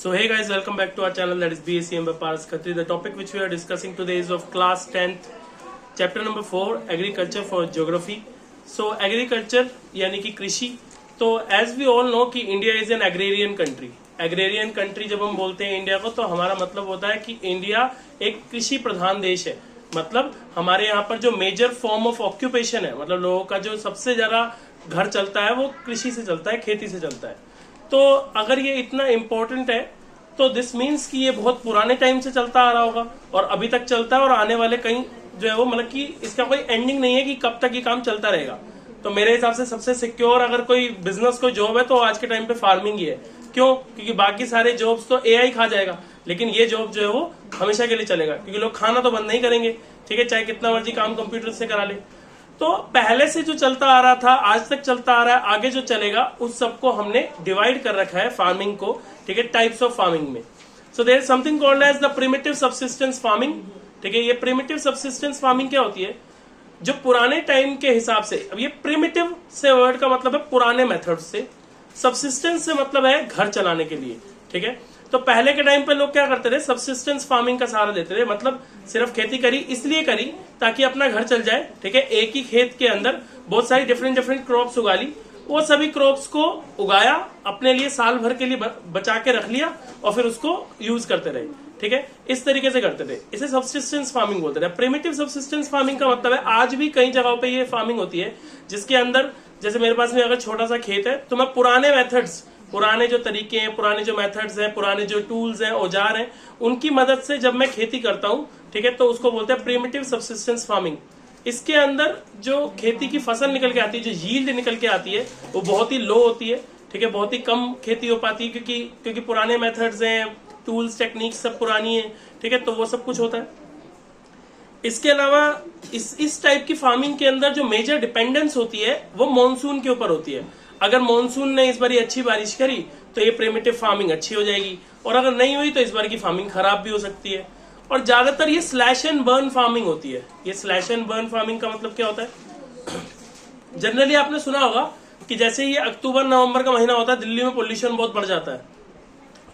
So hey guys, welcome back to our channel, that is BACM by Paras Khatri. The topic which we are discussing today is of class 10th, chapter number 4, agriculture for geography. So agriculture यानी कि कृषि. तो as we all know कि India is an agrarian country. Agrarian country जब हम बोलते हैं India को, तो हमारा मतलब होता है कि इंडिया एक कृषि प्रधान देश है. मतलब हमारे यहाँ पर जो मेजर फॉर्म ऑफ ऑक्यूपेशन है, मतलब लोगों का जो सबसे ज्यादा घर चलता है वो कृषि से चलता है, खेती से चलता है. तो अगर ये इतना इम्पोर्टेंट है तो दिस मीन्स कि ये बहुत पुराने टाइम से चलता आ रहा होगा और अभी तक चलता है और आने वाले कहीं जो है वो मतलब कि इसका कोई एंडिंग नहीं है कि कब तक ये काम चलता रहेगा. तो मेरे हिसाब से सबसे सिक्योर अगर कोई बिजनेस कोई जॉब है तो आज के टाइम पे फार्मिंग ही है. क्यों? क्योंकि बाकी सारे जॉब्स तो एआई खा जाएगा, लेकिन ये जॉब जो है वो हमेशा के लिए चलेगा, क्योंकि लोग खाना तो बंद नहीं करेंगे. ठीक है, चाहे कितना मर्जी काम कंप्यूटर से करा ले. तो पहले से जो चलता आ रहा था, आज तक चलता आ रहा है, आगे जो चलेगा उस सबको हमने डिवाइड कर रखा है फार्मिंग को. ठीक है, टाइप्स ऑफ फार्मिंग में. So there is something called as the primitive subsistence farming. ठीक है, ये प्रिमिटिव सबसिस्टेंस फार्मिंग क्या होती है? जो पुराने टाइम के हिसाब से, अब ये प्रिमिटिव से वर्ड का मतलब है पुराने मेथड से, सबसिस्टेंस से मतलब है घर चलाने के लिए. ठीक है, तो पहले के टाइम पे लोग क्या करते थे? सबसिस्टेंस फार्मिंग का सहारा लेते थे. मतलब सिर्फ खेती करी इसलिए करी ताकि अपना घर चल जाए. ठीक है, एक ही खेत के अंदर बहुत सारी डिफरेंट क्रॉप्स उगा ली, वो सभी क्रॉप्स को उगाया, अपने लिए साल भर के लिए बचा के रख लिया और फिर उसको यूज करते रहे. ठीक है, इस तरीके से करते थे. इसे सबसिस्टेंस फार्मिंग बोलते थे. प्रिमिटिव सबसिस्टेंस फार्मिंग का मतलब है आज भी कई जगहों पे ये फार्मिंग होती है जिसके अंदर, जैसे मेरे पास में अगर छोटा सा खेत है तो मैं पुराने मेथड्स, पुराने जो तरीके हैं, पुराने जो मेथड्स हैं, पुराने जो टूल्स हैं, औजार हैं, उनकी मदद से जब मैं खेती करता हूं, ठीक है, तो उसको बोलते हैं प्रिमिटिव सबसिस्टेंस फार्मिंग. इसके अंदर जो खेती की फसल निकल के आती है, जो यील्ड निकल के आती है, वो बहुत ही लो होती है. ठीक है, बहुत ही कम खेती हो पाती है क्योंकि पुराने मेथड्स हैं, टूल्स टेक्निक्स सब पुरानी है. ठीक है, तो वो सब कुछ होता है. इसके अलावा इस टाइप की फार्मिंग के अंदर जो मेजर डिपेंडेंस होती है वो मॉनसून के ऊपर होती है. अगर मॉनसून ने इस बार अच्छी बारिश करी तो ये प्रिमिटिव फार्मिंग अच्छी हो जाएगी, और अगर नहीं हुई तो इस बार की फार्मिंग खराब भी हो सकती है. और ज्यादातर ये स्लैश एंड बर्न फार्मिंग होती है. ये स्लैश एंड बर्न फार्मिंग का मतलब क्या होता है? जनरली आपने सुना होगा कि जैसे ये अक्टूबर नवंबर का महीना होता है, दिल्ली में पोल्यूशन बहुत बढ़ जाता है.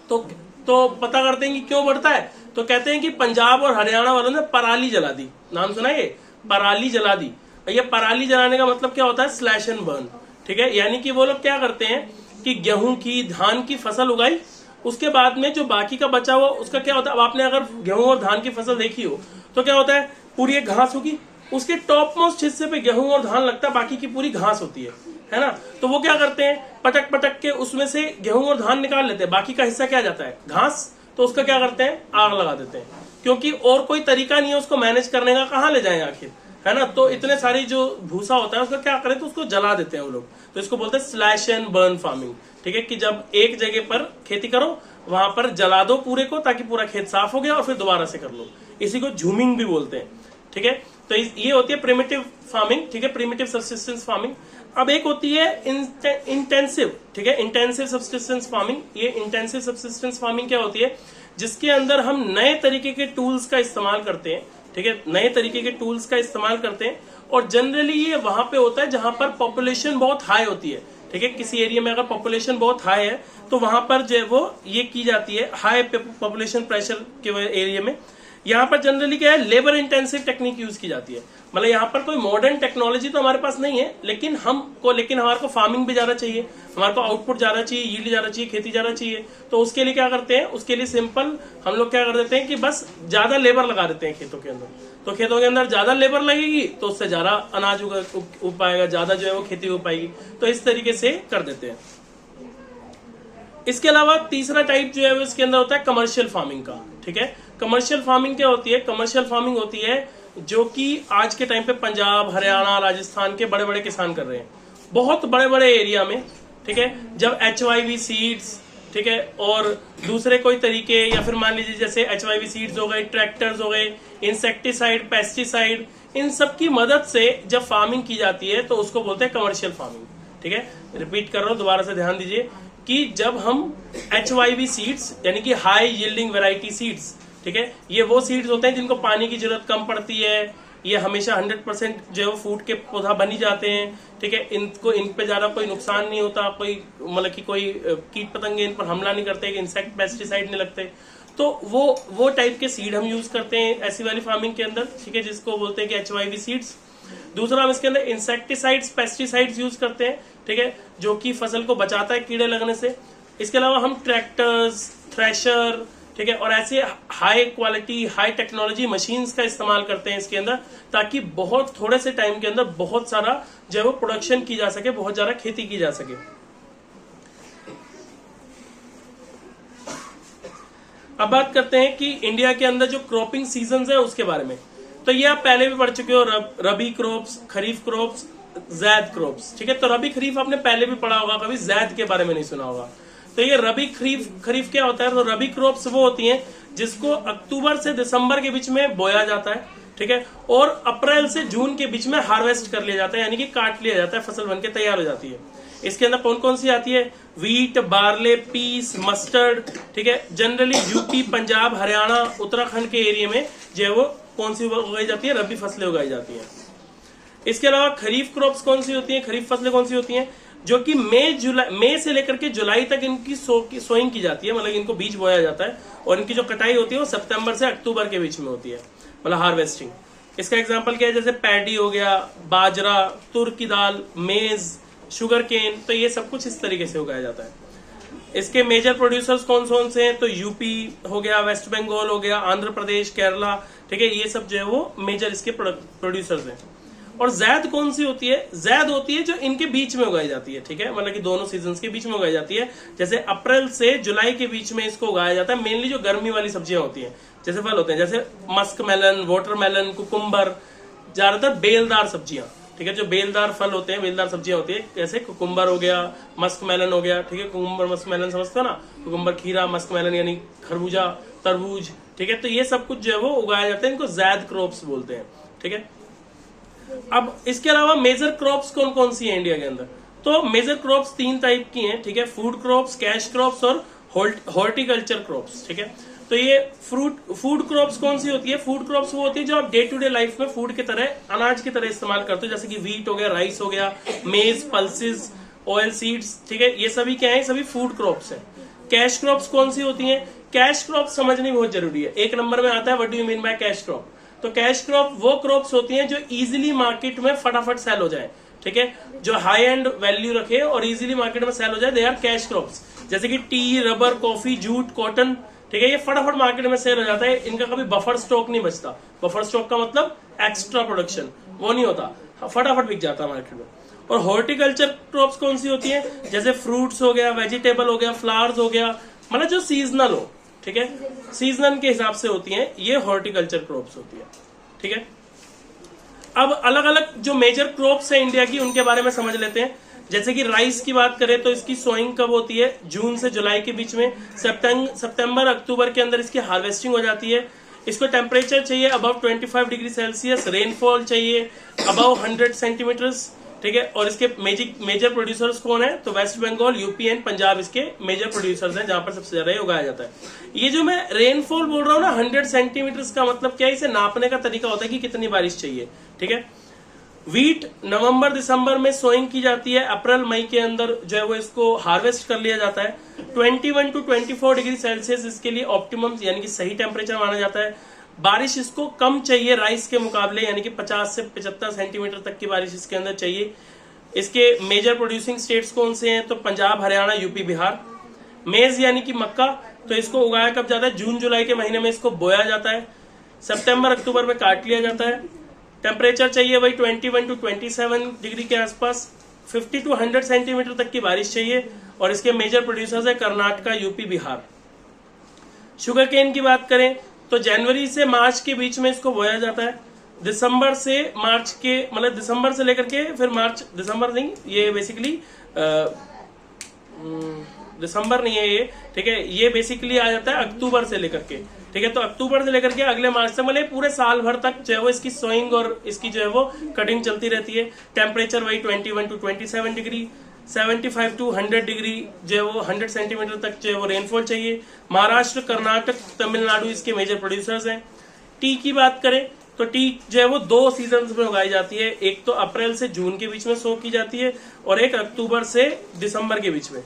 तो पता करते हैं कि क्यों बढ़ता है. तो कहते हैं कि पंजाब और हरियाणा वालों ने पराली जला दी. नाम सुना है? पराली जला दी. ये पराली जलाने का मतलब क्या होता है? Slash and burn. ठीक है, यानी कि वो लोग क्या करते हैं कि गेहूं की, धान की फसल उगाई, उसके बाद में जो बाकी का बचा हुआ उसका क्या होता है? अब आपने अगर गेहूं और धान की फसल देखी हो तो क्या होता है? पूरी एक घास होगी, उसके टॉप मोस्ट हिस्से पे गेहूं और धान लगता है, बाकी की पूरी घास होती है ना. तो वो क्या करते हैं? पटक के उसमें से गेहूं और धान निकाल लेते हैं, बाकी का हिस्सा क्या जाता है? घास. तो उसका क्या करते हैं? आग लगा देते हैं, क्योंकि और कोई तरीका नहीं है उसको मैनेज करने का. कहाँ ले जाएं आखिर, है ना. तो इतने सारी जो भूसा होता है उसका क्या करें, तो उसको जला देते हैं वो लोग. तो इसको बोलते हैं स्लैश एंड बर्न फार्मिंग. ठीक है, कि जब एक जगह पर खेती करो वहां पर जला दो पूरे को ताकि पूरा खेत साफ हो गया और फिर दोबारा से कर लो. इसी को झूमिंग भी बोलते हैं. ठीक है, तो ये होती है प्रिमिटिव फार्मिंग. ठीक है, प्रिमिटिव सबसिस्टेंस फार्मिंग. अब एक होती है इंटेंसिव. ठीक है, इंटेंसिव सबसिस्टेंस फार्मिंग. ये इंटेंसिव सबसिस्टेंस फार्मिंग क्या होती है? जिसके अंदर हम नए तरीके के टूल्स का इस्तेमाल करते हैं. ठीक है, नए तरीके के टूल्स का इस्तेमाल करते हैं, और जनरली ये वहां पे होता है जहां पर पॉपुलेशन बहुत हाई होती है. ठीक है, किसी एरिया में अगर पॉपुलेशन बहुत हाई है तो वहां पर जो है वो ये की जाती है, हाई पॉपुलेशन प्रेशर के एरिया में. यहाँ पर जनरली क्या है? लेबर इंटेंसिव टेक्निक यूज की जाती है. मतलब यहाँ पर कोई मॉडर्न टेक्नोलॉजी तो हमारे पास नहीं है, लेकिन हमारे को फार्मिंग भी ज्यादा चाहिए, हमारे को आउटपुट ज्यादा चाहिए, यील्ड ज्यादा चाहिए, खेती ज्यादा चाहिए. तो उसके लिए क्या करते हैं? उसके लिए सिंपल हम लोग क्या कर देते हैं कि बस ज्यादा लेबर लगा देते हैं खेतों के अंदर. तो खेतों के अंदर ज्यादा लेबर लगेगी तो उससे ज्यादा अनाज उग पाएगा, ज्यादा जो है वो खेती हो पाएगी. तो इस तरीके से कर देते हैं. इसके अलावा तीसरा टाइप जो है वो इसके अंदर होता है कमर्शियल फार्मिंग का. ठीक है, कमर्शियल फार्मिंग क्या होती है? कमर्शियल फार्मिंग होती है जो कि आज के टाइम पे पंजाब, हरियाणा, राजस्थान के बड़े बड़े किसान कर रहे हैं, बहुत बड़े बड़े एरिया में. ठीक है, जब HYV सीड्स, ठीक है, और दूसरे कोई तरीके, या फिर मान लीजिए जैसे HYV सीड्स हो गए, ट्रैक्टर्स हो गए, इंसेक्टिसाइड, पेस्टिसाइड, इन सब की मदद से जब फार्मिंग की जाती है तो उसको बोलते हैं कमर्शियल फार्मिंग. ठीक है, रिपीट कर रहा हूं, दोबारा से ध्यान दीजिए कि जब हम HYV सीड्स यानी कि हाई यील्डिंग वैरायटी सीड्स, ठीक है, ये वो सीड्स होते हैं जिनको पानी की जरूरत कम पड़ती है, ये हमेशा 100% जो है वो फूड के पौधा बन ही जाते हैं. ठीक है, इनको इन पे ज्यादा कोई नुकसान नहीं होता, कोई मतलब कि कोई कीट पतंगे इन पर हमला नहीं करते, इंसेक्ट पेस्टिसाइड नहीं लगते, तो वो टाइप के सीड हम यूज करते हैं ऐसी वाली फार्मिंग के अंदर, ठीक है, जिसको बोलते हैं कि HYV सीड्स। दूसरा हम इसके अंदर इंसेक्टिसाइड्स पेस्टिसाइड्स यूज करते हैं, ठीक है, जो कि फसल को बचाता है कीड़े लगने से। इसके अलावा हम ट्रैक्टर्स, थ्रेशर, ठीक है, और ऐसे high quality high technology machines का इस्तेमाल करते हैं इसके अंदर, ताकि बहुत थोड़े से टाइम के अंदर बहुत सारा जो है वो प्रोडक्शन की जा सके, बहुत ज्यादा खेती की जा सके। अब बात करते हैं कि इंडिया के अंदर जो क्रॉपिंग सीजन है उसके बारे में। तो ये आप पहले भी पढ़ चुके हो, रबी क्रॉप्स, खरीफ क्रॉप्स, जैद क्रॉप्स, ठीक है। तो रबी खरीफ आपने पहले भी पढ़ा होगा, कभी जैद के बारे में नहीं सुना होगा। तो ये रबी खरीफ क्या होता है? तो रबी क्रॉप्स वो होती हैं जिसको अक्टूबर से दिसंबर के बीच में बोया जाता है, ठीक है, और अप्रैल से जून के बीच में हार्वेस्ट कर लिया जाता है, यानी कि काट लिया जाता है, फसल बनके तैयार हो जाती है। इसके अंदर कौन कौन सी आती है? वीट, बार्ले, पीस, मस्टर्ड, ठीक है। जनरली यूपी, पंजाब, हरियाणा, उत्तराखंड के एरिया में जो है वो कौन सी उगाई जाती है? रबी फसलें उगाई जाती हैं। इसके अलावा खरीफ क्रॉप्स कौन सी होती हैं? खरीफ फसलें कौन सी होती हैं? जो कि मई से लेकर के जुलाई तक इनकी सोइंग की जाती है, मतलब इनको बीज बोया जाता है, और इनकी जो कटाई होती है वो सितंबर से अक्टूबर के बीच में होती है, मतलब हार्वेस्टिंग। इसका एग्जांपल क्या है? जैसे पैडी हो गया, बाजरा, तुर की दाल, मेज, शुगर केन, तो ये सब कुछ इस तरीके से उगाया जाता है। इसके मेजर प्रोड्यूसर्स कौन से हैं? तो यूपी हो गया, वेस्ट बंगाल हो गया, आंध्र प्रदेश, केरला, ठीक है, ये सब जो है वो मेजर इसके प्रोड्यूसर्स हैं। और जैद कौन सी होती है? जैद होती है जो इनके बीच में उगाई जाती है, ठीक है, मतलब कि दोनों सीजन्स के बीच में उगाई जाती है। जैसे अप्रैल से जुलाई के बीच में इसको उगाया जाता है। मेनली जो गर्मी वाली सब्जियां होती हैं, जैसे फल होते हैं, जैसे मस्क मेलन, वाटरमेलन, कुकुम्बर, ज्यादातर बेलदार सब्जियां, ठीक है, जो बेलदार फल होते हैं, बेलदार सब्जियां होती है, जैसे कुकुम्बर हो गया, मस्क मेलन हो गया, ठीक है, कुकुम्बर मस्क मेलन समझते हो ना, कुकुम्बर खीरा, मस्क मेलन यानी खरबूजा, तरबूज, ठीक है। तो ये सब कुछ जो है वो उगाया जाता है, इनको जैद क्रॉप्स बोलते हैं, ठीक है। अब इसके अलावा मेजर क्रॉप्स कौन कौन सी है इंडिया के अंदर? तो मेजर क्रॉप्स 3 टाइप की हैं, ठीक है, फूड क्रॉप्स, कैश क्रॉप्स और हॉर्टिकल्चर क्रॉप्स, ठीक है। तो ये फूड क्रॉप्स कौन सी होती है? फूड क्रॉप्स वो होती है जो आप डे टू डे लाइफ में फूड की तरह, अनाज की तरह इस्तेमाल करते हो, जैसे कि वीट हो गया, राइस हो गया, मेज, पल्सेस, ऑयल सीड्स, ठीक है, ये सभी क्या है? सभी फूड क्रॉप्स है। कैश क्रॉप्स कौन सी होती है? कैश क्रॉप्स समझनी बहुत जरूरी है। 1 नंबर में आता है what do you mean by cash crop. तो कैश क्रॉप वो क्रॉप्स होती हैं जो इजीली मार्केट में फटाफट सेल हो जाए, ठीक है, जो हाई एंड वैल्यू रखे और इजीली मार्केट में सेल हो जाए, दे आर कैश क्रॉप्स। जैसे कि T, rubber, coffee, jute, cotton, ठीक है, ये फटाफट मार्केट में सेल हो जाता है, इनका कभी बफर स्टॉक नहीं बचता। बफर स्टॉक का मतलब एक्स्ट्रा प्रोडक्शन, वो नहीं होता, फटाफट बिक जाता है मार्केट में। और हॉर्टिकल्चर क्रॉप्स कौन सी होती है? जैसे फ्रूट्स हो गया, वेजिटेबल हो गया, फ्लावर्स हो गया, मतलब जो सीजनल हो, ठीक है, सीजन के हिसाब से होती हैं, ये हॉर्टिकल्चर क्रॉप्स होती है, ठीक है। अब अलग अलग जो मेजर क्रॉप्स है इंडिया की, उनके बारे में समझ लेते हैं। जैसे कि राइस की बात करें तो इसकी सोइंग कब होती है? जून से जुलाई के बीच में। सितंबर अक्टूबर के अंदर इसकी हार्वेस्टिंग हो जाती है। इसको टेम्परेचर चाहिए अबव 25 डिग्री सेल्सियस, रेनफॉल चाहिए अबव 100 सेंटीमीटर्स, ठीक है। और इसके मेजर प्रोड्यूसर्स कौन है? तो वेस्ट बंगाल, यूपी एंड पंजाब इसके मेजर प्रोड्यूसर्स हैं, जहां पर सबसे ज्यादा उगाया जाता है। ये जो मैं रेनफॉल बोल रहा हूँ ना 100 सेंटीमीटर्स का मतलब क्या है? इसे नापने का तरीका होता है कि कितनी बारिश चाहिए, ठीक है। वीट नवंबर दिसंबर में सोइंग की जाती है, अप्रैल मई के अंदर जो है वो इसको हार्वेस्ट कर लिया जाता है। 21 to 24 डिग्री सेल्सियस इसके लिए ऑप्टिमम यानी कि सही टेम्परेचर माना जाता है। बारिश इसको कम चाहिए राइस के मुकाबले, यानी कि 50 से 75 सेंटीमीटर तक की बारिश इसके अंदर चाहिए। इसके मेजर प्रोड्यूसिंग स्टेट्स कौन से हैं? तो पंजाब, हरियाणा, यूपी, बिहार। मेज यानी कि मक्का, तो इसको उगाया कब जाता है? जून जुलाई के महीने में इसको बोया जाता है, सितंबर अक्टूबर में काट लिया जाता है। टेम्परेचर चाहिए वही 21 to 27 डिग्री के आसपास, 50 to 100 सेंटीमीटर तक की बारिश चाहिए। और इसके मेजर प्रोड्यूसर्स है कर्नाटका, यूपी, बिहार। शुगर केन की बात करें तो जनवरी से मार्च के बीच में इसको बोया जाता है। दिसंबर से मार्च के, मतलब दिसंबर से लेकर के फिर मार्च, दिसंबर नहीं, ये बेसिकली दिसंबर नहीं है ये, ठीक है, ये बेसिकली आ जाता है अक्टूबर से लेकर के, ठीक है। तो अक्टूबर से लेकर के अगले मार्च तक, मतलब पूरे साल भर तक जो है वो इसकी सोइंग और इसकी जो है वो कटिंग चलती रहती है। टेम्परेचर वही 21 to 27 डिग्री, 75 to 100 डिग्री जो है वो 100 सेंटीमीटर तक जो है वो रेनफॉल चाहिए। महाराष्ट्र, कर्नाटक, तमिलनाडु इसके मेजर प्रोड्यूसर्स हैं। टी की बात करें तो टी जो है वो 2 सीजन में उगाई जाती है, एक तो अप्रैल से जून के बीच में सो की जाती है और एक अक्टूबर से दिसंबर के बीच में।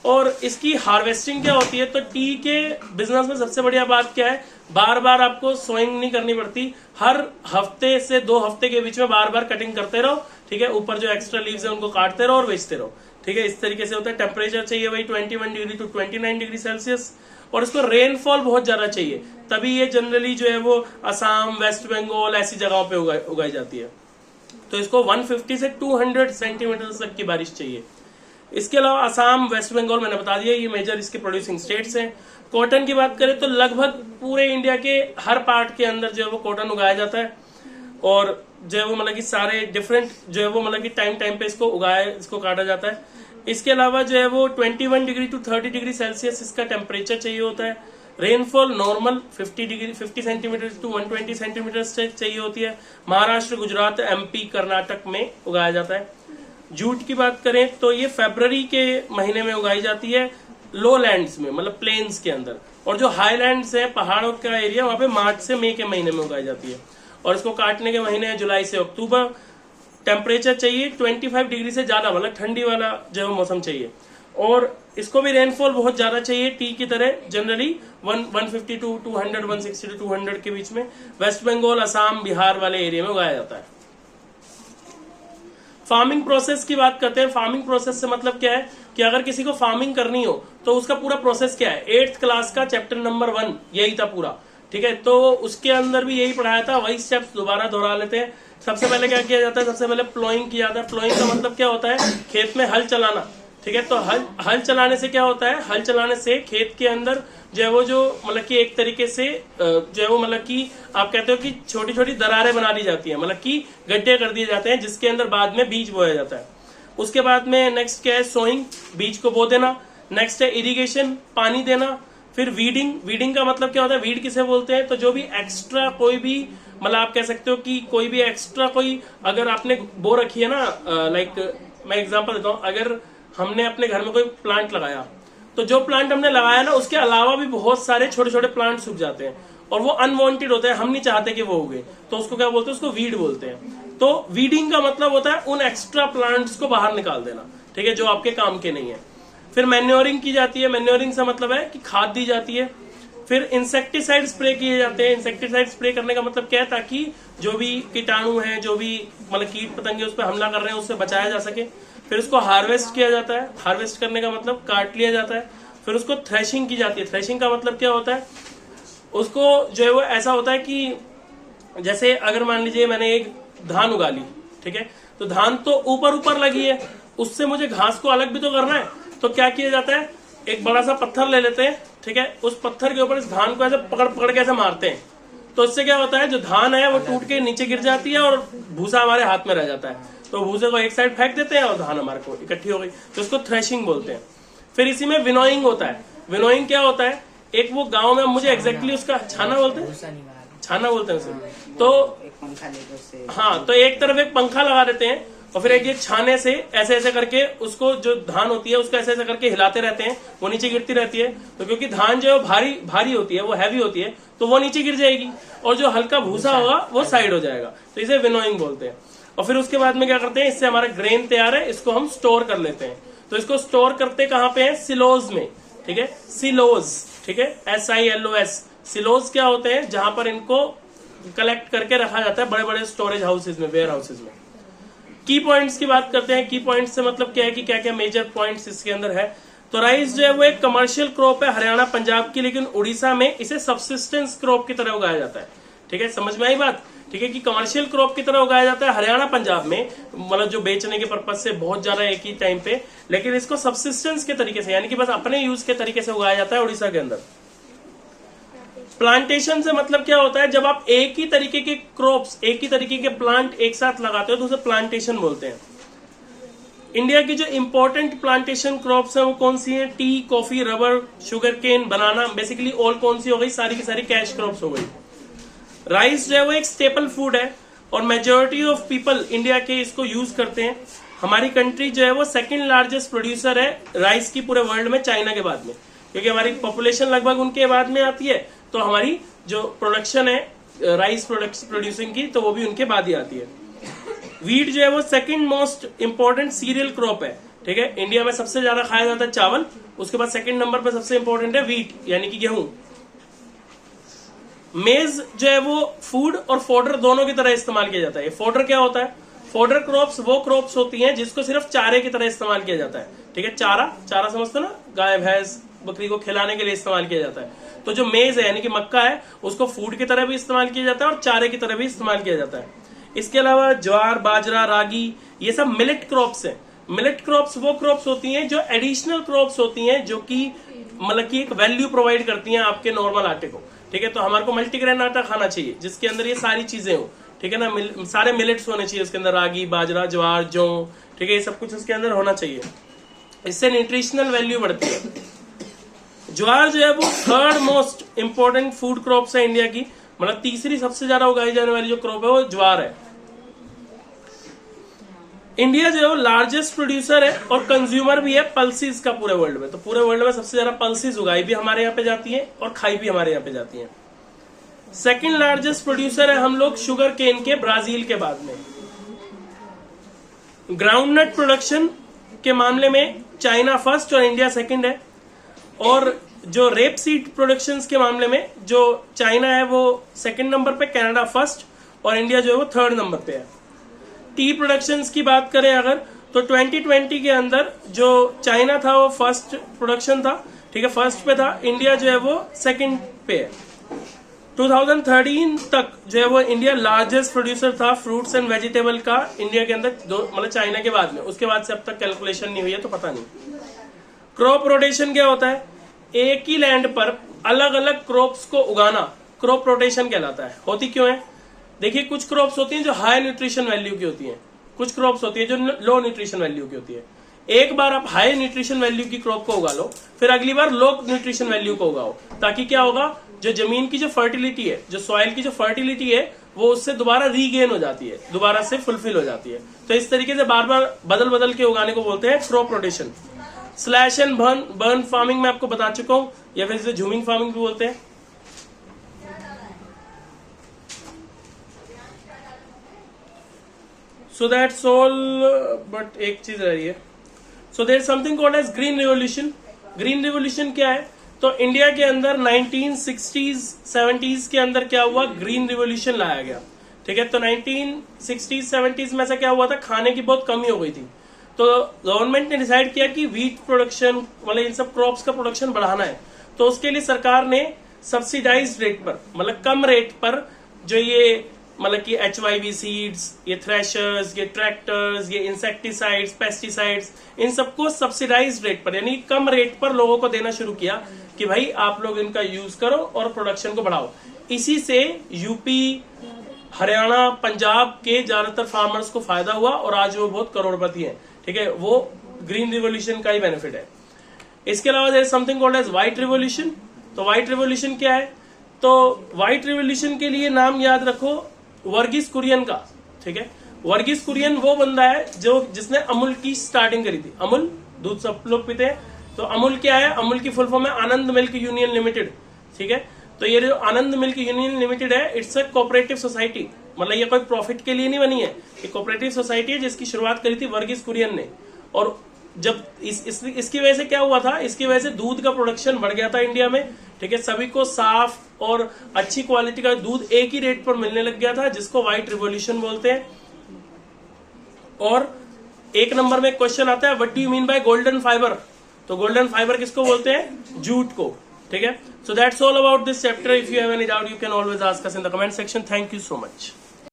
और इसकी हार्वेस्टिंग क्या होती है, तो टी के बिजनेस में सबसे बढ़िया बात क्या है, बार बार आपको सोइंग नहीं करनी पड़ती, हर हफ्ते से 2 हफ्ते के बीच में बार बार कटिंग करते रहो, ठीक है, ऊपर जो एक्स्ट्रा लीव्स है उनको काटते रहो और बेचते रहो, ठीक है, इस तरीके से होता है। टेम्परेचर चाहिए वही 21 डिग्री टू 29 डिग्री सेल्सियस, और इसको रेनफॉल बहुत ज्यादा चाहिए, तभी ये जनरली जो है वो असम, वेस्ट बंगाल ऐसी जगहों पे उगाई जाती है। तो इसको 150 से 200 सेंटीमीटर तक की बारिश चाहिए। इसके अलावा असम, वेस्ट बंगाल मैंने बता दिया, ये मेजर इसके प्रोड्यूसिंग स्टेट्स हैं। कॉटन की बात करें तो लगभग पूरे इंडिया के हर पार्ट के अंदर जो है वो कॉटन उगाया जाता है, और जो है वो मतलब कि सारे डिफरेंट जो है वो मतलब कि टाइम पे इसको काटा जाता है। इसके अलावा जो है वो 21 डिग्री टू 30 डिग्री सेल्सियस इसका टेम्परेचर चाहिए होता है। Rainfall normal 50 centimetre to 120 centimetre चाहिए होती है। महाराष्ट्र, गुजरात, एमपी, कर्नाटक में उगाया जाता है। जूट की बात करें तो ये फरवरी के महीने में उगाई जाती है, लो लैंड्स में, मतलब प्लेन्स के अंदर, और जो हाईलैंड्स है, पहाड़ों का एरिया, वहां पे मार्च से मई के महीने में उगाई जाती है। और इसको काटने के महीने हैं जुलाई से अक्टूबर। टेम्परेचर चाहिए 25 डिग्री से ज्यादा, मतलब ठंडी वाला जो मौसम चाहिए, और इसको भी रेनफॉल बहुत ज्यादा चाहिए टी की तरह, जनरली 150 टू 200, 160 टू 200 के बीच में। वेस्ट बंगाल, असम, बिहार वाले एरिया में उगाया जाता है। फार्मिंग प्रोसेस की बात करते हैं। फार्मिंग प्रोसेस से मतलब क्या है कि अगर किसी को फार्मिंग करनी हो तो उसका पूरा प्रोसेस क्या है, 8th क्लास का चैप्टर नंबर 1 यही था पूरा, ठीक है, तो उसके अंदर भी यही पढ़ाया था, वही स्टेप्स दोबारा दोहरा लेते हैं। सबसे पहले क्या किया जाता है, सबसे पहले प्लोइंग किया जाता है। प्लोइंग का मतलब क्या होता है, खेत में हल चलाना, ठीक है, तो हल चलाने से क्या होता है, हल चलाने से खेत के अंदर जो है वो जो मतलब कि एक तरीके से जो है वो मतलब कि आप कहते हो कि छोटी छोटी दरारें बना दी जाती है, मतलब कि गड्ढे कर दिए जाते हैं जिसके अंदर बाद में बीज बोया जाता है। उसके बाद में नेक्स्ट क्या है, सोइंग, बीज को बो देना। नेक्स्ट है इरिगेशन, पानी देना। फिर वीडिंग का मतलब क्या होता है, वीड किसे बोलते हैं, तो जो भी एक्स्ट्रा कोई भी मतलब आप कह सकते हो कि कोई भी एक्स्ट्रा कोई अगर आपने बो रखी है ना, लाइक मैं एग्जांपल देता हूँ, अगर हमने अपने घर में कोई प्लांट लगाया तो जो प्लांट हमने लगाया ना उसके अलावा भी बहुत सारे छोटे छोटे प्लांट सूख जाते हैं और वो अनवांटेड होते हैं, हम नहीं चाहते कि वो उगे, तो उसको क्या बोलते हैं, उसको वीड बोलते हैं। तो वीडिंग का मतलब होता है उन एक्स्ट्रा प्लांट्स को बाहर निकाल देना, ठीक है, जो आपके काम के नहीं है। फिर मैन्योरिंग की जाती है। मैन्योरिंग से मतलब है कि खाद दी जाती है। फिर इंसेक्टिसाइड स्प्रे किए जाते हैं। इंसेक्टिसाइड स्प्रे करने का मतलब क्या है, ताकि जो भी कीटाणु हैं, जो भी मतलब कीट पतंगे उस पर हमला कर रहे हैं उससे बचाया जा सके। फिर उसको हार्वेस्ट किया जाता है। हार्वेस्ट करने का मतलब काट लिया जाता है। फिर उसको थ्रेशिंग की जाती है। थ्रेशिंग का मतलब क्या होता है, उसको जो है वो ऐसा होता है कि जैसे अगर मान लीजिए मैंने एक धान उगा ली, ठीक है, तो धान तो ऊपर ऊपर लगी है, उससे मुझे घास को अलग भी तो करना है, तो क्या किया जाता है, एक बड़ा सा पत्थर ले लेते हैं, ठीक है, उस पत्थर के ऊपर इस धान को ऐसे पकड़ पकड़ के ऐसे मारते हैं, तो इससे क्या होता है, जो धान है वो टूट के नीचे गिर जाती है और भूसा हमारे हाथ में रह जाता है। तो भूसे को एक साइड फेंक देते हैं और धान हमारे को इकट्ठी हो गई, तो उसको थ्रेशिंग बोलते हैं। फिर इसी में विनोइंग होता है। विनोइंग क्या होता है, एक वो गांव में मुझे एग्जैक्टली उसका छाना बोलते हैं, छाना बोलते हैं उसे, तो हाँ, तो एक तरफ एक पंखा लगा देते हैं और फिर एक ये छाने से ऐसे ऐसे करके उसको जो धान होती है उसको ऐसे ऐसे करके हिलाते रहते हैं, वो नीचे गिरती रहती है। तो क्योंकि धान जो है भारी भारी होती है, वो हैवी होती है, तो वो नीचे गिर जाएगी और जो हल्का भूसा होगा वो साइड हो जाएगा, तो इसे विनोइंग बोलते हैं। और फिर उसके बाद में क्या करते हैं, इससे हमारा ग्रेन तैयार है, इसको हम स्टोर कर लेते हैं। तो इसको स्टोर करते कहाँ पे है, सिलोज में, ठीक है, सिलोज, ठीक है, SILOS। सिलोज क्या होते हैं, जहां पर इनको कलेक्ट करके रखा जाता है बड़े बड़े स्टोरेज हाउसेज में, वेयर हाउसेज में। की पॉइंट्स की बात करते हैं। की पॉइंट्स से मतलब क्या है कि क्या क्या मेजर पॉइंट्स इसके अंदर है। तो राइस जो है वो एक कमर्शियल क्रॉप है हरियाणा पंजाब की, लेकिन उड़ीसा में इसे सब्सिस्टेंस क्रॉप की तरह उगाया जाता है, ठीक है, समझ में आई बात, ठीक है, कि कमर्शियल क्रॉप की तरह उगाया जाता है हरियाणा पंजाब में, मतलब जो बेचने के पर्पज से बहुत ज्यादा एक ही टाइम पे, लेकिन इसको सब्सिस्टेंस के तरीके से यानी कि बस अपने यूज के तरीके से उगाया जाता है उड़ीसा के अंदर। प्लांटेशन से मतलब क्या होता है, जब आप एक ही तरीके के क्रॉप्स, एक ही तरीके के प्लांट एक साथ लगाते हो तो उसे प्लांटेशन बोलते हैं। इंडिया की जो इंपॉर्टेंट प्लांटेशन क्रॉप्स है वो कौन सी है, tea, coffee, rubber, sugar cane, banana, basically all कौन सी हो गई, सारी की सारी कैश क्रॉप्स हो गई। राइस जो है वो एक स्टेपल फूड है और मेजोरिटी ऑफ पीपल इंडिया के इसको यूज करते हैं। हमारी कंट्री जो है वो सेकंड लार्जेस्ट प्रोड्यूसर है राइस की पूरे वर्ल्ड में, चाइना के बाद में, क्योंकि हमारी पॉपुलेशन लगभग उनके बाद में आती है, तो हमारी जो प्रोडक्शन है राइस प्रोड्यूसिंग की, तो वो भी उनके बाद ही आती है। वीट जो है वो second most important cereal crop है, ठीक है। इंडिया में सबसे ज्यादा खाया जाता है चावल, उसके बाद सेकंड नंबर पर सबसे इंपॉर्टेंट है वीट यानी कि गेहूं। मेज जो है वो फूड और फोडर दोनों की तरह इस्तेमाल किया जाता है। फोडर क्या होता है? फोडर क्रॉप्स वो क्रॉप्स होती हैं जिसको सिर्फ चारे की तरह इस्तेमाल किया जाता है, ठीक है। चारा समझते हो ना, गाय भैंस बकरी को खिलाने के लिए इस्तेमाल किया जाता है। तो जो मेज है यानी कि मक्का है, उसको फूड की तरह भी इस्तेमाल किया जाता है और चारे की तरह भी इस्तेमाल किया जाता है। इसके अलावा ज्वार, बाजरा, रागी, ये सब मिलेट क्रॉप्स हैं। मिलेट क्रॉप्स वो क्रॉप्स होती हैं जो एडिशनल क्रॉप्स होती हैं, जो कि मतलब कि एक वैल्यू प्रोवाइड करती हैं आपके नॉर्मल आटे को, ठीक है। तो हमारे को मल्टीग्रेन आटा खाना चाहिए जिसके अंदर ये सारी चीजें हो, ठीक है ना। सारे मिलेट्स होने चाहिए उसके अंदर, रागी, बाजरा, ज्वार, जौ, ठीक है, ये सब कुछ उसके अंदर होना चाहिए। इससे न्यूट्रिशनल वैल्यू बढ़ती है। ज्वार जो है वो third most important food crops है इंडिया की, मतलब तीसरी सबसे ज्यादा उगाई जाने वाली जो क्रॉप है वो ज्वार है। इंडिया जो है वो लार्जेस्ट प्रोड्यूसर है और कंज्यूमर भी है पल्सीज का पूरे वर्ल्ड में। तो पूरे वर्ल्ड में सबसे ज्यादा पल्सीज उगाई भी हमारे यहाँ पे जाती है और खाई भी हमारे यहाँ पे जाती है। सेकंड लार्जेस्ट प्रोड्यूसर है हम लोग शुगर केन के, ब्राजील के बाद में। ग्राउंडनट प्रोडक्शन के मामले में चाइना फर्स्ट और इंडिया सेकंड है। और जो रेप सीड प्रोडक्शंस के मामले में जो चाइना है वो सेकंड नंबर पे, कनाडा फर्स्ट और इंडिया जो है वो थर्ड नंबर पे है। टी प्रोडक्शंस की बात करें अगर, तो 2020 के अंदर जो चाइना था वो फर्स्ट प्रोडक्शन था, ठीक है, फर्स्ट पे था। इंडिया जो है वो सेकंड पे है। 2013 तक जो है वो इंडिया लार्जेस्ट प्रोड्यूसर था फ्रूट्स एंड वेजिटेबल का इंडिया के अंदर, मतलब चाइना के बाद में। उसके बाद से अब तक कैलकुलेशन नहीं हुई है तो पता नहीं। क्रॉप रोटेशन क्या होता है? एक ही लैंड पर अलग अलग क्रॉप्स को उगाना क्रॉप रोटेशन कहलाता है। होती क्यों है? देखिए, कुछ क्रॉप्स होती हैं जो हाई न्यूट्रिशन वैल्यू की होती हैं, कुछ क्रॉप्स होती है जो लो न्यूट्रिशन वैल्यू की होती है। एक बार आप हाई न्यूट्रिशन वैल्यू की क्रॉप को उगा लो, फिर अगली बार लो न्यूट्रिशन वैल्यू को उगाओ, ताकि क्या होगा, जो जमीन की जो फर्टिलिटी है, जो सॉइल की जो फर्टिलिटी है, वो उससे दोबारा रीगेन हो जाती है, दोबारा से फुलफिल हो जाती है। तो इस तरीके से बार बार बदल बदल के उगाने को बोलते हैं crop rotation. Slash and burn farming में आपको बता चुका हूं, या फिर इसे झूमिंग फार्मिंग भी बोलते हैं। सो दैट्स ऑल, बट एक चीज रही है। So there something called as green revolution. Green revolution क्या है? तो इंडिया के अंदर 1960s 70s के अंदर क्या हुआ, ग्रीन रिवोल्यूशन लाया गया, ठीक है। तो 1960s 70s में ऐसा क्या हुआ था, खाने की बहुत कमी हो गई थी। तो गवर्नमेंट ने डिसाइड किया कि वीट प्रोडक्शन, मतलब इन सब क्रॉप्स का प्रोडक्शन बढ़ाना है। तो उसके लिए सरकार ने सब्सिडाइज्ड रेट पर, मतलब कम रेट पर, जो ये मतलब कि HYV सीड्स, ये थ्रेशर्स, ये ट्रैक्टर्स, ये इंसेक्टिसाइड्स, पेस्टिसाइड्स, इन सबको सब्सिडाइज्ड रेट पर यानी कम रेट पर लोगों को देना शुरू किया कि भाई आप लोग इनका यूज करो और प्रोडक्शन को बढ़ाओ। इसी से यूपी, हरियाणा, पंजाब के ज्यादातर फार्मर्स को फायदा हुआ और आज वो बहुत करोड़पति हैं, ठीक है। वो ग्रीन रिवोल्यूशन का ही बेनिफिट है। इसके अलावा there is something called as white revolution. तो व्हाइट रिवोल्यूशन क्या है? तो व्हाइट रिवोल्यूशन के लिए नाम याद रखो वर्गीस कुरियन का, ठीक है। वर्गीस कुरियन वो बंदा है जिसने अमूल की स्टार्टिंग करी थी। अमूल दूध सब लोग पीते हैं, तो अमूल क्या है? अमूल की फुल फॉर्म है आनंद मिल्क यूनियन लिमिटेड, ठीक है। तो ये जो आनंद मिल्क यूनियन लिमिटेड है, इट्स अ कोऑपरेटिव सोसाइटी, मतलब ये कोई प्रॉफिट के लिए नहीं बनी है, ये कोऑपरेटिव सोसाइटी है जिसकी शुरुआत करी थी वर्गीस कुरियन ने। और जब इसकी वजह से क्या हुआ था, इसकी वजह से दूध का प्रोडक्शन बढ़ गया था इंडिया में, ठीक है। सभी को साफ और अच्छी क्वालिटी का दूध एक ही रेट पर मिलने लग गया था, जिसको व्हाइट रिवोल्यूशन बोलते हैं। और एक नंबर में क्वेश्चन आता है, what do you mean by golden fibre? तो गोल्डन फाइबर किसको बोलते हैं? जूट को, ठीक है। So that's all about this chapter. If you have any doubt you can always ask us in the comment section. Thank you so much.